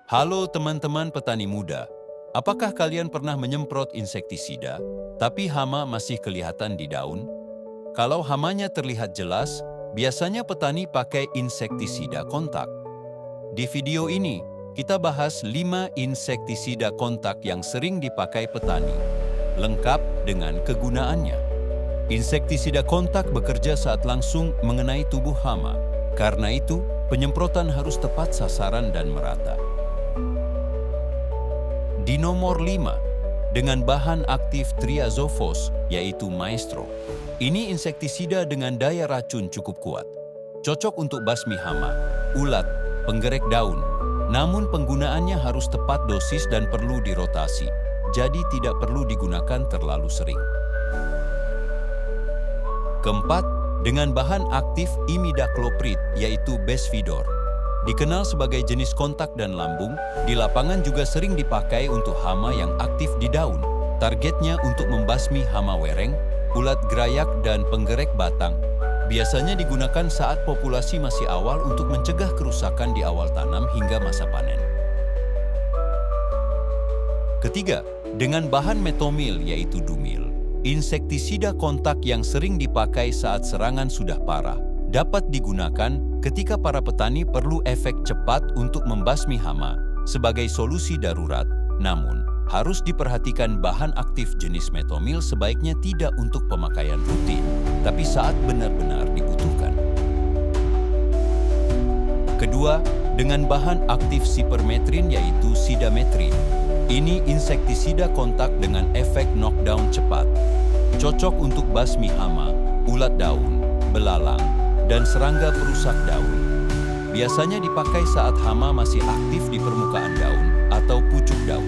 Halo teman-teman petani muda, apakah kalian pernah menyemprot insektisida, tapi hama masih kelihatan di daun? Kalau hamanya terlihat jelas, biasanya petani pakai insektisida kontak. Di video ini, kita bahas 5 insektisida kontak yang sering dipakai petani, lengkap dengan kegunaannya. Insektisida kontak bekerja saat langsung mengenai tubuh hama. Karena itu, penyemprotan harus tepat sasaran dan merata. Di nomor 5, dengan bahan aktif triazofos, yaitu Maestro. Ini insektisida dengan daya racun cukup kuat. Cocok untuk basmi hama, ulat, penggerek daun. Namun penggunaannya harus tepat dosis dan perlu dirotasi, jadi tidak perlu digunakan terlalu sering. Keempat, dengan bahan aktif imidacloprid, yaitu Besvidor. Dikenal sebagai jenis kontak dan lambung, di lapangan juga sering dipakai untuk hama yang aktif di daun. Targetnya untuk membasmi hama wereng, ulat gerayak, dan penggerek batang. Biasanya digunakan saat populasi masih awal untuk mencegah kerusakan di awal tanam hingga masa panen. Ketiga, dengan bahan metomil, yaitu Dumil. Insektisida kontak yang sering dipakai saat serangan sudah parah, dapat digunakan ketika para petani perlu efek cepat untuk membasmi hama sebagai solusi darurat. Namun, harus diperhatikan bahan aktif jenis metomil sebaiknya tidak untuk pemakaian rutin, tapi saat benar-benar dibutuhkan. Kedua, dengan bahan aktif sipermetrin yaitu Sidametrin. Ini insektisida kontak dengan efek knockdown cepat. Cocok untuk basmi hama, ulat daun, belalang, dan serangga perusak daun. Biasanya dipakai saat hama masih aktif di permukaan daun atau pucuk daun.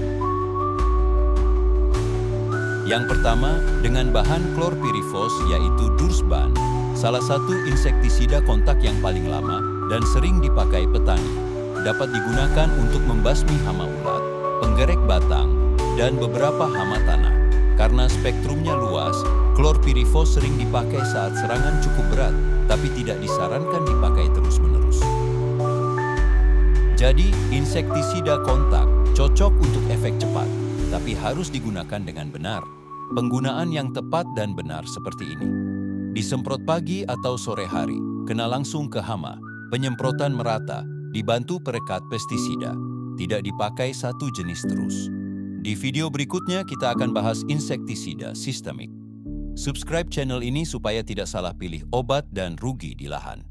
Yang pertama, dengan bahan klorpirifos yaitu Dursban, salah satu insektisida kontak yang paling lama dan sering dipakai petani. Dapat digunakan untuk membasmi hama ulat, penggerek batang, dan beberapa hama tanah. Karena spektrumnya luas, klorpirifos sering dipakai saat serangan cukup berat, tapi tidak disarankan dipakai terus-menerus. Jadi, insektisida kontak cocok untuk efek cepat, tapi harus digunakan dengan benar. Penggunaan yang tepat dan benar seperti ini. Disemprot pagi atau sore hari, kena langsung ke hama, penyemprotan merata, dibantu perekat pestisida. Tidak dipakai satu jenis terus. Di video berikutnya kita akan bahas insektisida sistemik. Subscribe channel ini supaya tidak salah pilih obat dan rugi di lahan.